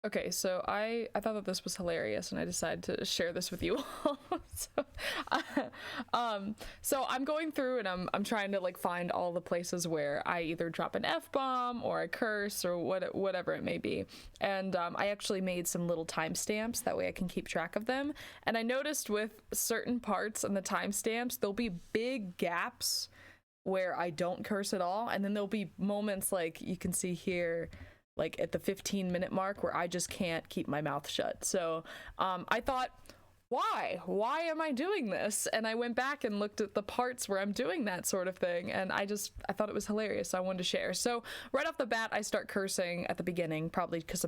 Okay, so I thought that this was hilarious, and I decided to share this with you all. so, so I'm going through and I'm trying to like find all the places where I either drop an F-bomb or I curse or whatever it may be. And I actually made some little timestamps, that way I can keep track of them. And I noticed with certain parts in the timestamps, there'll be big gaps where I don't curse at all, and then there'll be moments like you can see here, like at the 15-minute mark, where I just can't keep my mouth shut. So I thought, why am I doing this? And I went back and looked at the parts where I'm doing that sort of thing, and I thought it was hilarious, so I wanted to share. So right off the bat, I start cursing at the beginning, probably because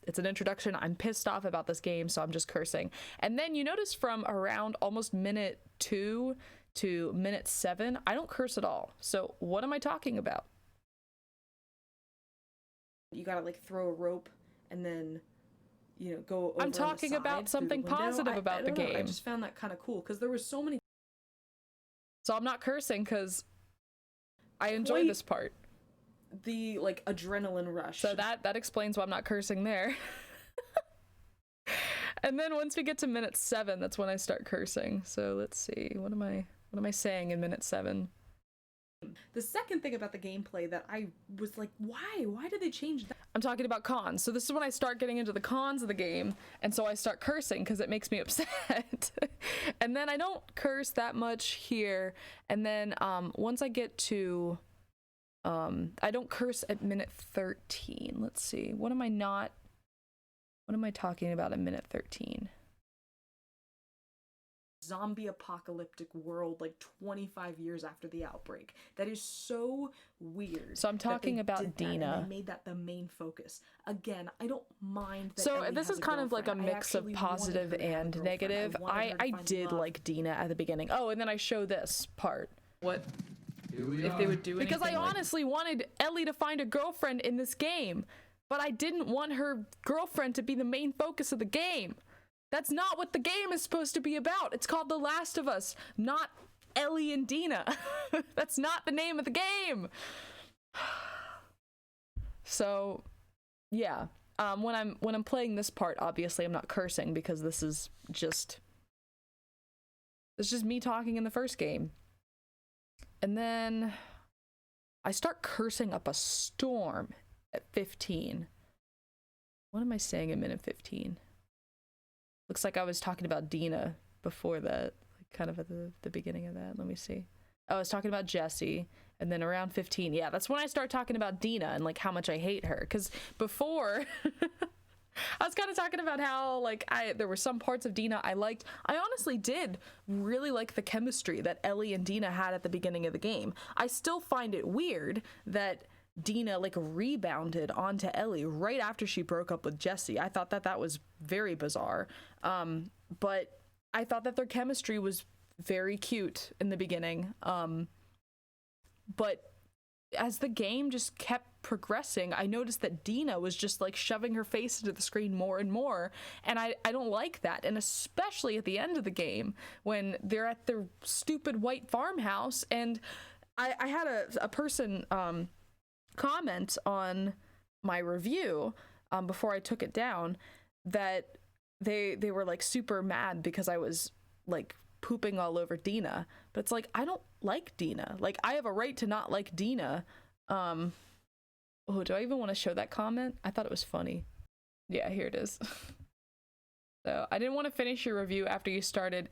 it's an introduction. I'm pissed off about this game, so I'm just cursing. And then you notice from around almost minute 2 to minute 7, I don't curse at all. So what am I talking about? You gotta like throw a rope and then, you know, go over. I'm talking about something positive about the game. I just found that kind of cool because there was so many. So I'm not cursing because I enjoy this part. The like adrenaline rush. So that explains why I'm not cursing there. And then once we get to minute 7, that's when I start cursing. So let's see, what am I saying in minute 7? The second thing about the gameplay that I was like, why did they change that? I'm talking about cons. So this is when I start getting into the cons of the game, and so I start cursing because it makes me upset. And then I don't curse that much here, and then once I get to I don't curse at minute 13. Let's see, what am I talking about at minute 13? Zombie apocalyptic world like 25 years after the outbreak. That is so weird. So I'm talking about Dina. They made that the main focus. Again, I don't mind that. So this is kind of like a mix of positive and negative. I did like Dina at the beginning. Oh, and then I show this part. What if they would do anything? Because I honestly wanted Ellie to find a girlfriend in this game, but I didn't want her girlfriend to be the main focus of the game. That's not what the game is supposed to be about. It's called The Last of Us, not Ellie and Dina. That's not the name of the game. So, yeah. When I'm playing this part, obviously I'm not cursing because this is just me talking in the first game. And then I start cursing up a storm at 15. What am I saying in minute 15? Looks like I was talking about Dina before that, like kind of at the beginning of that. Let me see. Oh, I was talking about Jesse, and then around 15, yeah, that's when I start talking about Dina and like how much I hate her. Because before, I was kind of talking about how like there were some parts of Dina I liked. I honestly did really like the chemistry that Ellie and Dina had at the beginning of the game. I still find it weird that Dina like rebounded onto Ellie right after she broke up with Jesse. I thought that was very bizarre. But I thought that their chemistry was very cute in the beginning. But as the game just kept progressing, I noticed that Dina was just like shoving her face into the screen more and more, and I don't like that. And especially at the end of the game when they're at their stupid white farmhouse, and I had a person comment on my review before I took it down that they were like super mad because I was like pooping all over Dina. But it's like, I don't like Dina. Like, I have a right to not like Dina. Oh, do I even want to show that comment? I thought it was funny. Yeah, here it is. So I didn't want to finish your review after you started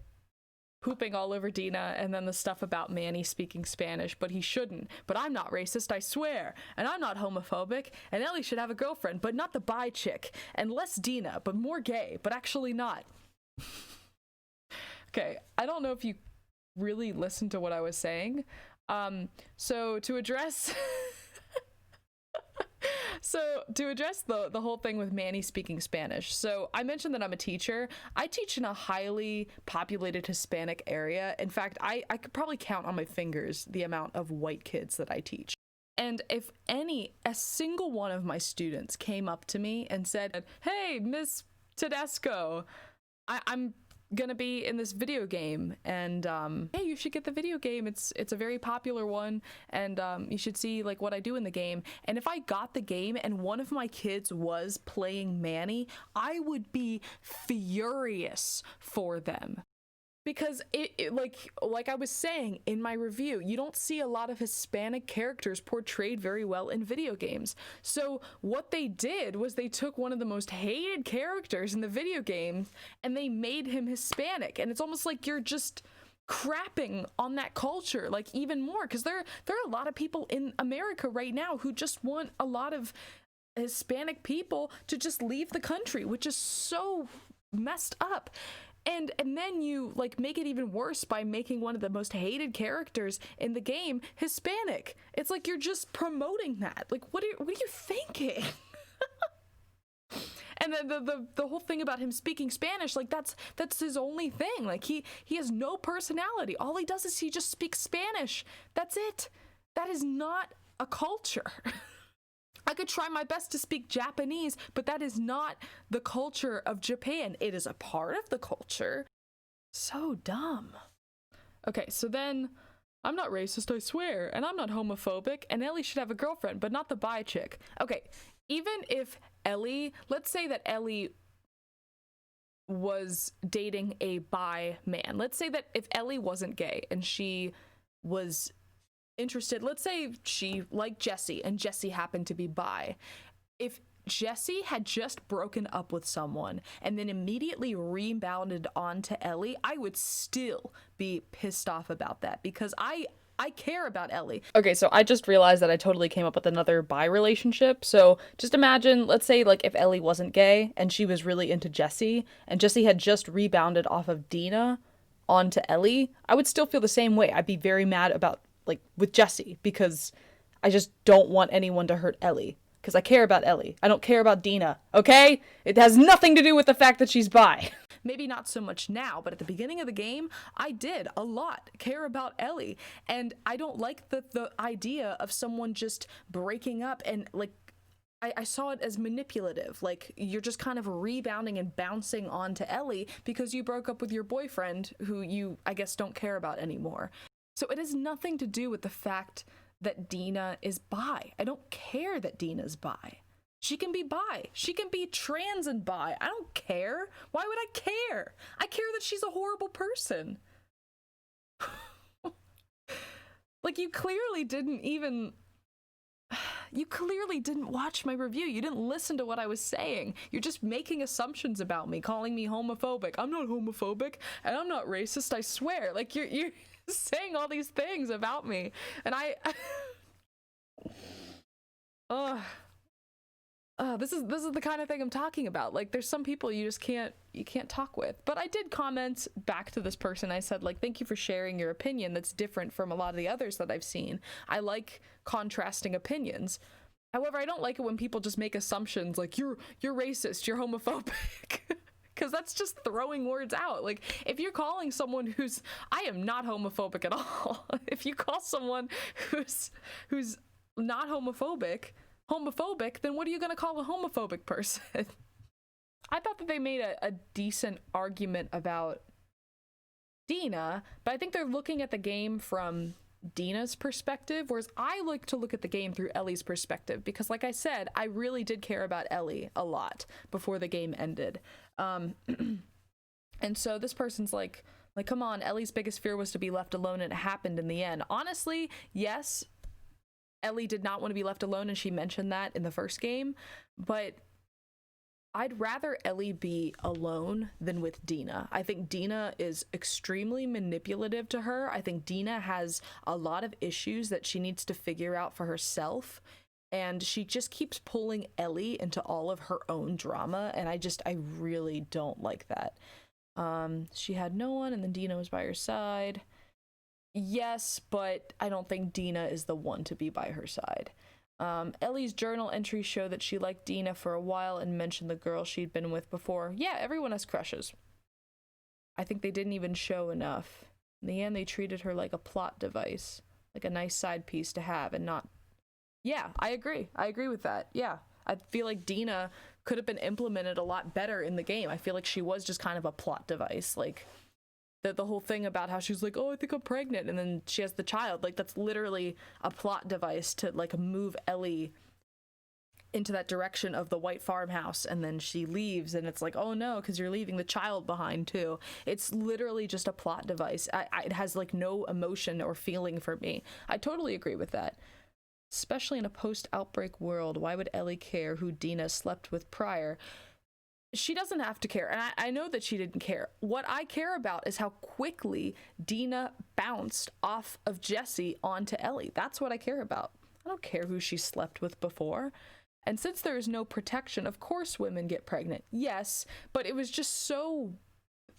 pooping all over Dina and then the stuff about Manny speaking Spanish, but he shouldn't. But I'm not racist, I swear. And I'm not homophobic. And Ellie should have a girlfriend, but not the bi chick. And less Dina, but more gay, but actually not. Okay, I don't know if you really listened to what I was saying. So to address the whole thing with Manny speaking Spanish. So I mentioned that I'm a teacher. I teach in a highly populated Hispanic area. In fact, I could probably count on my fingers the amount of white kids that I teach. And if a single one of my students came up to me and said, "Hey, Miss Tedesco, I'm gonna be in this video game, and hey, you should get the video game. It's a very popular one, and you should see like what I do in the game. And if I got the game and one of my kids was playing Manny, I would be furious for them. Because it like I was saying in my review, you don't see a lot of Hispanic characters portrayed very well in video games. So what they did was they took one of the most hated characters in the video game and they made him Hispanic. And it's almost like you're just crapping on that culture, like even more, because there are a lot of people in America right now who just want a lot of Hispanic people to just leave the country, which is so messed up. And then you like make it even worse by making one of the most hated characters in the game Hispanic. It's like you're just promoting that. Like what are you thinking? And then the whole thing about him speaking Spanish, like that's his only thing. Like he has no personality. All he does is he just speaks Spanish. That's it. That is not a culture. I could try my best to speak Japanese, but that is not the culture of Japan. It is a part of the culture. So dumb. Okay, so then, I'm not racist, I swear, and I'm not homophobic, and Ellie should have a girlfriend, but not the bi chick. Okay, even if Ellie, let's say that Ellie was dating a bi man. Let's say that if Ellie wasn't gay and she was interested, let's say she liked Jesse and Jesse happened to be bi. If Jesse had just broken up with someone and then immediately rebounded onto Ellie, I would still be pissed off about that because I care about Ellie. Okay, so I just realized that I totally came up with another bi relationship. So just imagine, let's say like if Ellie wasn't gay and she was really into Jesse and Jesse had just rebounded off of Dina onto Ellie, I would still feel the same way. I'd be very mad about like with Jesse because I just don't want anyone to hurt Ellie because I care about Ellie. I don't care about Dina, okay? It has nothing to do with the fact that she's bi. Maybe not so much now, but at the beginning of the game, I did a lot care about Ellie, and I don't like the idea of someone just breaking up and like I saw it as manipulative, like you're just kind of rebounding and bouncing onto Ellie because you broke up with your boyfriend who you, I guess, don't care about anymore. So it has nothing to do with the fact that Dina is bi. I don't care that Dina's bi. She can be bi. She can be trans and bi. I don't care. Why would I care? I care that she's a horrible person. Like, you clearly didn't watch my review. You didn't listen to what I was saying. You're just making assumptions about me, calling me homophobic. I'm not homophobic, and I'm not racist, I swear. Like, you're saying all these things about me, and this is the kind of thing I'm talking about. Like, there's some people you just can't talk with. But I did comment back to this person. I said, like, thank you for sharing your opinion that's different from a lot of the others that I've seen. I like contrasting opinions. However, I don't like it when people just make assumptions like you're racist, you're homophobic. Because that's just throwing words out. Like, if you're calling someone I am not homophobic at all. If you call someone who's not homophobic, then what are you going to call a homophobic person? I thought that they made a decent argument about Dina, but I think they're looking at the game from Dina's perspective, whereas I like to look at the game through Ellie's perspective, because like I said, I really did care about Ellie a lot before the game ended. And so this person's like, come on, Ellie's biggest fear was to be left alone, and it happened in the end. Honestly, yes, Ellie did not want to be left alone, and she mentioned that in the first game, but I'd rather Ellie be alone than with Dina. I think Dina is extremely manipulative to her. I think Dina has a lot of issues that she needs to figure out for herself, and she just keeps pulling Ellie into all of her own drama, and I really don't like that. She had no one, and then Dina was by her side. Yes, but I don't think Dina is the one to be by her side. Ellie's journal entries show that she liked Dina for a while and mentioned the girl she'd been with before. Yeah, everyone has crushes. I think they didn't even show enough. In the end, they treated her like a plot device, like a nice side piece to have and not... Yeah, I agree. I agree with that. Yeah, I feel like Dina could have been implemented a lot better in the game. I feel like she was just kind of a plot device. Like, the whole thing about how she's like, oh, I think I'm pregnant, and then she has the child. Like, that's literally a plot device to, like, move Ellie into that direction of the white farmhouse, and then she leaves, and it's like, oh no, because you're leaving the child behind too. It's literally just a plot device. It has, like, no emotion or feeling for me. I totally agree with that. Especially in a post-outbreak world, why would Ellie care who Dina slept with prior? She doesn't have to care, and I know that she didn't care. What I care about is how quickly Dina bounced off of Jesse onto Ellie. That's what I care about. I don't care who she slept with before. And since there is no protection, of course women get pregnant. Yes, but it was just so,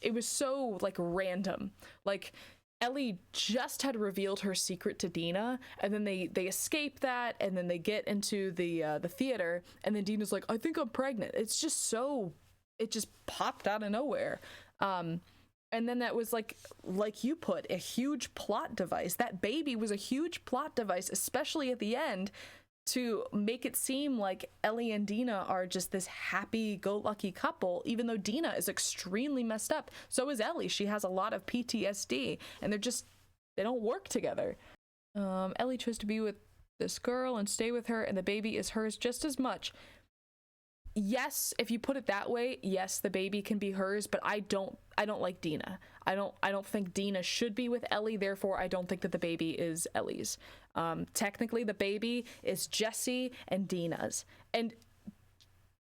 it was so, like, random. Like, Ellie just had revealed her secret to Dina, and then they escape that, and then they get into the theater, and then Dina's like, I think I'm pregnant. It's just so, it just popped out of nowhere. And then that was like you put, a huge plot device. That baby was a huge plot device, especially at the end, to make it seem like Ellie and Dina are just this happy-go-lucky couple, even though Dina is extremely messed up. So is Ellie. She has a lot of PTSD, and they don't work together. Ellie chose to be with this girl and stay with her, and the baby is hers just as much. Yes, if you put it that way, yes, the baby can be hers, but I don't like Dina. I don't think Dina should be with Ellie, therefore I don't think that the baby is Ellie's. Technically the baby is Jesse and Dina's. And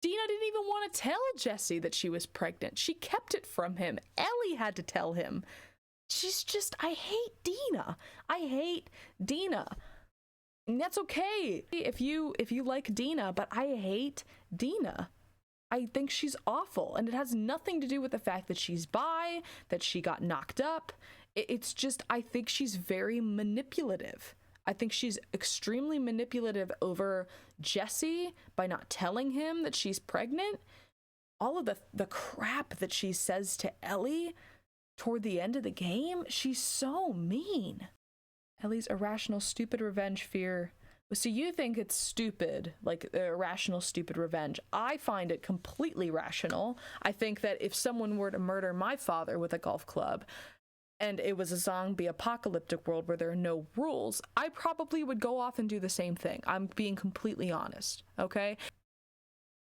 Dina didn't even want to tell Jesse that she was pregnant. She kept it from him. Ellie had to tell him. She's just, I hate Dina. I hate Dina. And that's okay if you like Dina, but I hate Dina. I think she's awful, and it has nothing to do with the fact that she's bi, that she got knocked up. It's just, I think she's very manipulative. I think she's extremely manipulative over Jesse by not telling him that she's pregnant. All of the crap that she says to Ellie toward the end of the game, she's so mean. Ellie's irrational, stupid revenge fear. So you think it's stupid, like irrational, stupid revenge. I find it completely rational. I think that if someone were to murder my father with a golf club, and it was a zombie apocalyptic world where there are no rules, I probably would go off and do the same thing. I'm being completely honest, okay?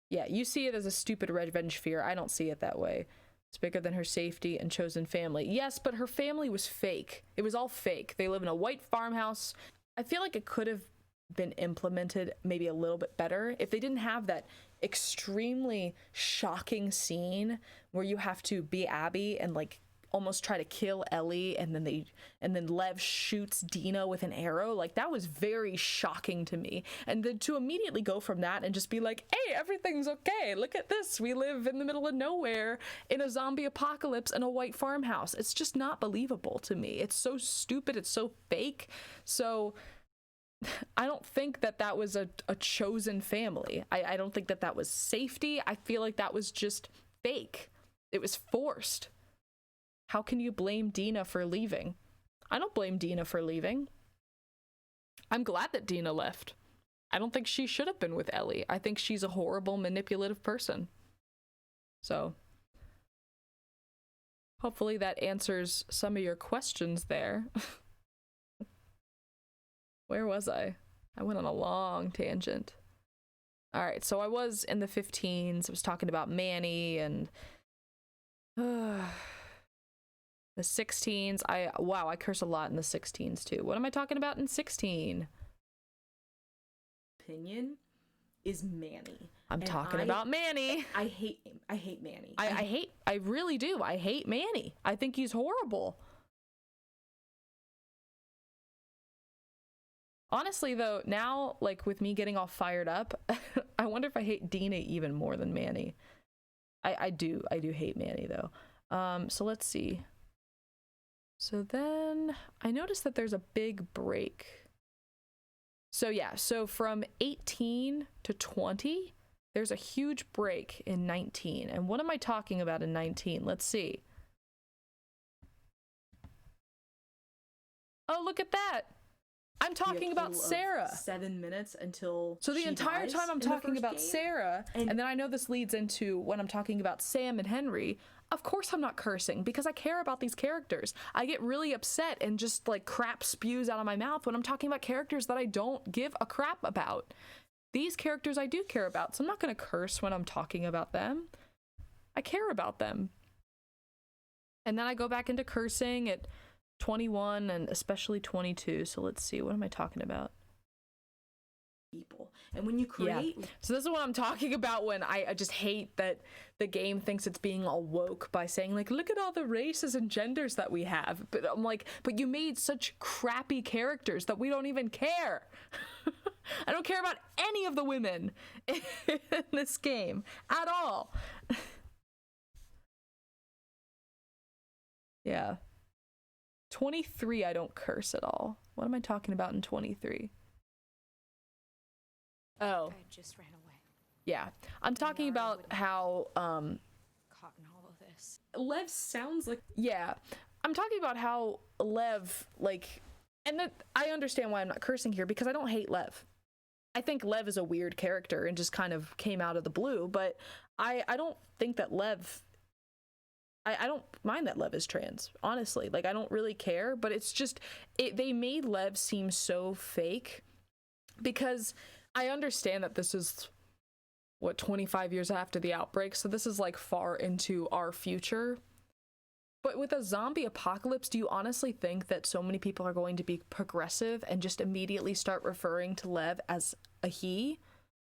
Yeah, you see it as a stupid revenge fear. I don't see it that way. It's bigger than her safety and chosen family. Yes, but her family was fake. It was all fake. They live in a white farmhouse. I feel like it could have been implemented maybe a little bit better if they didn't have that extremely shocking scene where you have to be Abby and, like, almost try to kill Ellie, and then Lev shoots Dina with an arrow. Like, that was very shocking to me. And then to immediately go from that and just be like, hey, everything's okay, look at this, we live in the middle of nowhere in a zombie apocalypse in a white farmhouse. It's just not believable to me. It's so stupid, it's so fake. So I don't think that that was a chosen family. I don't think that that was safety. I feel like that was just fake. It was forced. How can you blame Dina for leaving? I don't blame Dina for leaving. I'm glad that Dina left. I don't think she should have been with Ellie. I think she's a horrible, manipulative person. So, hopefully that answers some of your questions there. Where was I? I went on a long tangent. All right, so I was in the 15s. I was talking about Manny and the 16s. Wow, I curse a lot in the 16s too. What am I talking about in 16? Opinion is Manny. I'm talking about Manny. I hate Manny. I really do. I hate Manny. I think he's horrible. Honestly, though, now, like, with me getting all fired up, I wonder if I hate Dina even more than Manny. I do hate Manny, though. So let's see. So then I noticed that there's a big break. So yeah, so from 18 to 20, there's a huge break in 19. And what am I talking about in 19? Let's see. Oh, look at that. I'm talking about Sarah. 7 minutes until so the she entire dies time I'm in the talking first about game? Sarah, and then I know this leads into when I'm talking about Sam and Henry. Of course I'm not cursing because I care about these characters. I get really upset and just like crap spews out of my mouth when I'm talking about characters that I don't give a crap about. These characters I do care about, so I'm not going to curse when I'm talking about them. I care about them. And then I go back into cursing at 21 and especially 22. So let's see, what am I talking about? People. And when you create... Yeah. So this is what I'm talking about when I just hate that the game thinks it's being all woke by saying like, look at all the races and genders that we have. But I'm like, but you made such crappy characters that we don't even care. I don't care about any of the women in this game at all. Yeah. 23, I don't curse at all. What am I talking about in 23? Oh. I just ran away. Yeah. I'm talking about how, Caught in all of this. Lev sounds like... yeah. I'm talking about how Lev, like, and that I understand why I'm not cursing here because I don't hate Lev. I think Lev is a weird character and just kind of came out of the blue, but I don't think that Lev... I don't mind that Lev is trans, honestly. Like, I don't really care, but it's just, they made Lev seem so fake because I understand that this is, 25 years after the outbreak, so this is, like, far into our future. But with a zombie apocalypse, do you honestly think that so many people are going to be progressive and just immediately start referring to Lev as a he?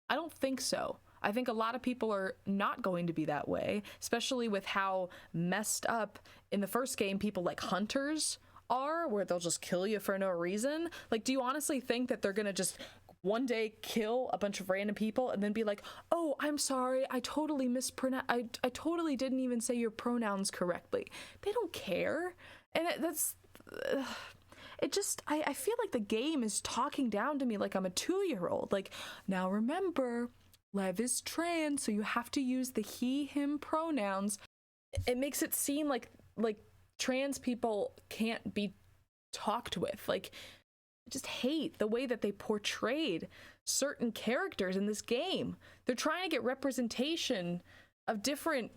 I don't think so. I think a lot of people are not going to be that way, especially with how messed up in the first game people like hunters are, where they'll just kill you for no reason. Like, do you honestly think that they're gonna just one day kill a bunch of random people and then be like, oh, I'm sorry, I totally mispronounced, I totally didn't even say your pronouns correctly. They don't care. And it just, I feel like the game is talking down to me like I'm a 2-year-old. Like, now remember, Lev is trans, so you have to use the he, him pronouns. It makes it seem like trans people can't be talked with. Like, I just hate the way that they portrayed certain characters in this game. They're trying to get representation of different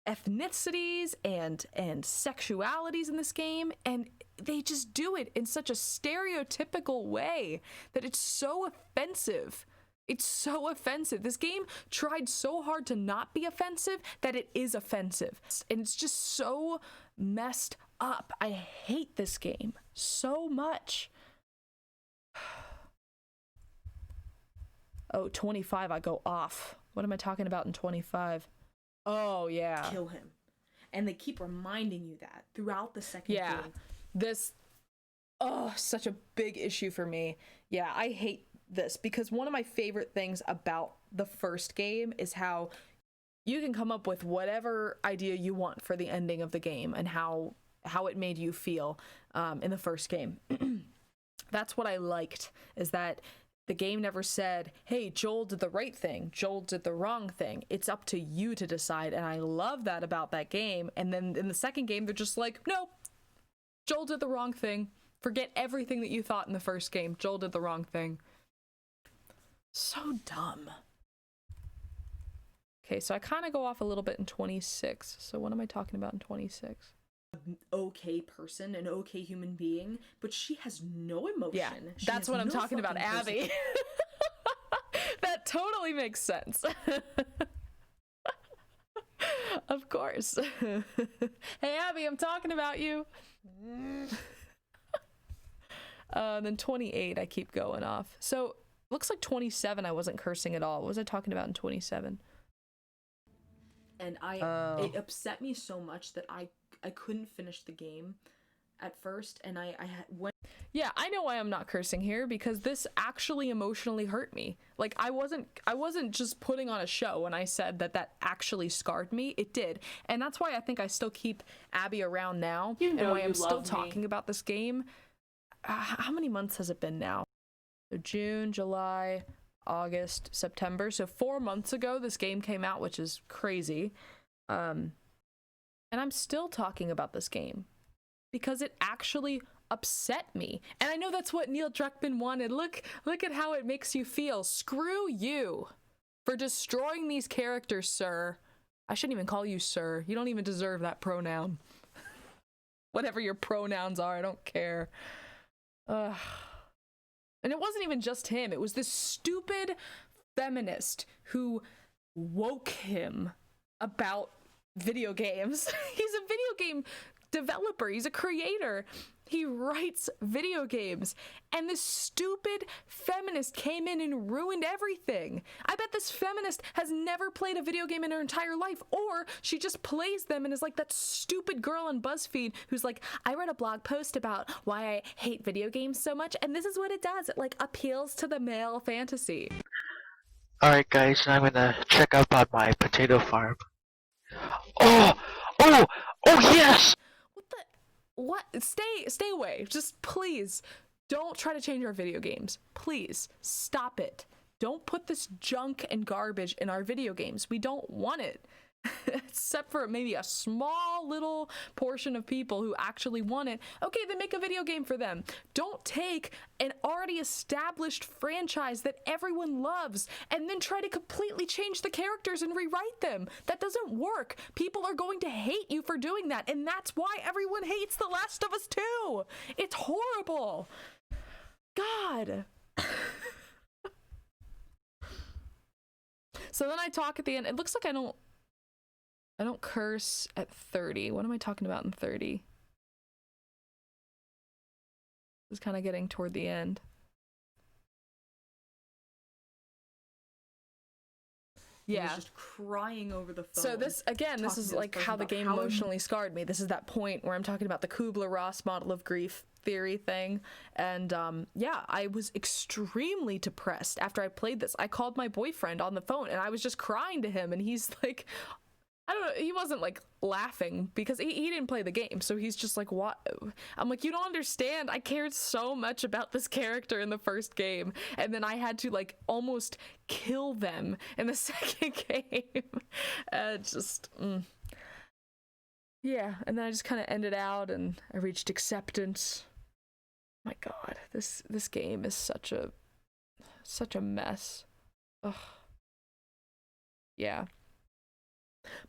ethnicities and sexualities in this game, and they just do it in such a stereotypical way that it's so offensive. It's so offensive. This game tried so hard to not be offensive that it is offensive. And it's just so messed up. I hate this game so much. Oh, 25, I go off. What am I talking about in 25? Oh, yeah. Kill him. And they keep reminding you that throughout the second game. This, such a big issue for me. Yeah, I hate this because one of my favorite things about the first game is how you can come up with whatever idea you want for the ending of the game and how it made you feel in the first game. That's what I liked, is that the game never said, hey, Joel did the right thing, Joel did the wrong thing. It's up to you to decide, and I love that about that game. And then in the second game, they're just like, no, Joel did the wrong thing. Forget everything that you thought in the first game. Joel did the wrong thing. So dumb. Okay, so I kind of go off a little bit in 26. So what am I talking about in 26? An okay person, an okay human being, but she has no emotion. Yeah, that's what I'm talking about, Abby. That totally makes sense. Of course. Hey, Abby, I'm talking about you. Then 28, I keep going off. So looks like 27 I wasn't cursing at all. What was I talking about in 27? And it upset me so much that I couldn't finish the game at first, and I went... Yeah, I know why I'm not cursing here, because this actually emotionally hurt me. Like, I wasn't just putting on a show when I said that actually scarred me. It did. And that's why I think I still keep Abby around now, and why I'm still talking about this game. How many months has it been now? So June, July, August, September. So 4 months ago, this game came out, which is crazy. And I'm still talking about this game because it actually upset me. And I know that's what Neil Druckmann wanted. Look at how it makes you feel. Screw you for destroying these characters, sir. I shouldn't even call you sir. You don't even deserve that pronoun. Whatever your pronouns are, I don't care. Ugh. And it wasn't even just him. It was this stupid feminist who woke him about video games. He's a video game developer. He's a creator. He writes video games. And this stupid feminist came in and ruined everything. I bet this feminist has never played a video game in her entire life, or she just plays them and is like that stupid girl on BuzzFeed who's like, I read a blog post about why I hate video games so much, and this is what it does. It like appeals to the male fantasy. Alright guys, I'm gonna check up on my potato farm. Oh yes! What? Stay away. Just please don't try to change our video games. Please stop it. Don't put this junk and garbage in our video games. We don't want it. Except for maybe a small little portion of people who actually want it. Okay, then make a video game for them. Don't take an already established franchise that everyone loves and then try to completely change the characters and rewrite them. That doesn't work. People are going to hate you for doing that, and that's why everyone hates The Last of Us 2. It's horrible. God. So then I talk at the end. It looks like I don't curse at 30. What am I talking about in 30? It's kind of getting toward the end. Yeah. He was just crying over the phone. So this, again, this is like how the game emotionally scarred me. This is that point where I'm talking about the Kubler-Ross model of grief theory thing. And yeah, I was extremely depressed after I played this. I called my boyfriend on the phone and I was just crying to him, and he's like, I don't know, he wasn't like laughing because he didn't play the game, so he's just like, what? I'm like, you don't understand, I cared so much about this character in the first game, and then I had to like almost kill them in the second game. Yeah, and then I just kind of ended out and I reached acceptance. My god, this game is such a mess. Ugh. Yeah.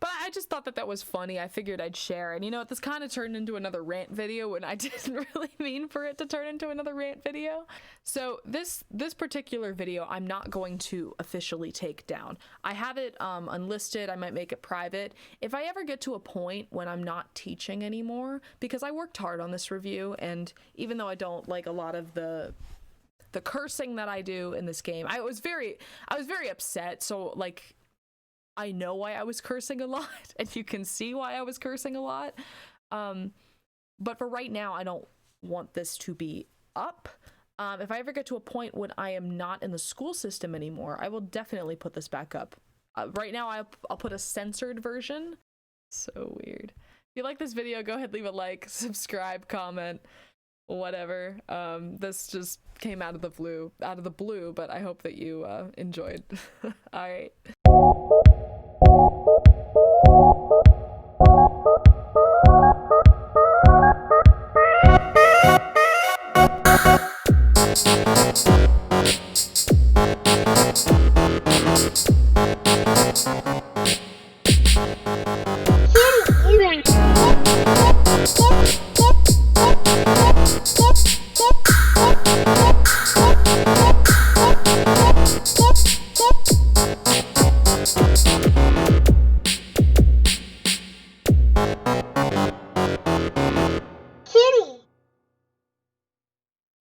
But I just thought that was funny. I figured I'd share. And you know what? This kind of turned into another rant video, and I didn't really mean for it to turn into another rant video. So this particular video, I'm not going to officially take down. I have it unlisted. I might make it private. If I ever get to a point when I'm not teaching anymore, because I worked hard on this review, and even though I don't like a lot of the cursing that I do in this game, I was very upset. So like, I know why I was cursing a lot, and you can see why I was cursing a lot. But for right now, I don't want this to be up. If I ever get to a point when I am not in the school system anymore, I will definitely put this back up. Right now, I'll put a censored version. So weird. If you like this video, go ahead, leave a like, subscribe, comment, whatever. This just came out of the blue, but I hope that you enjoyed. All right.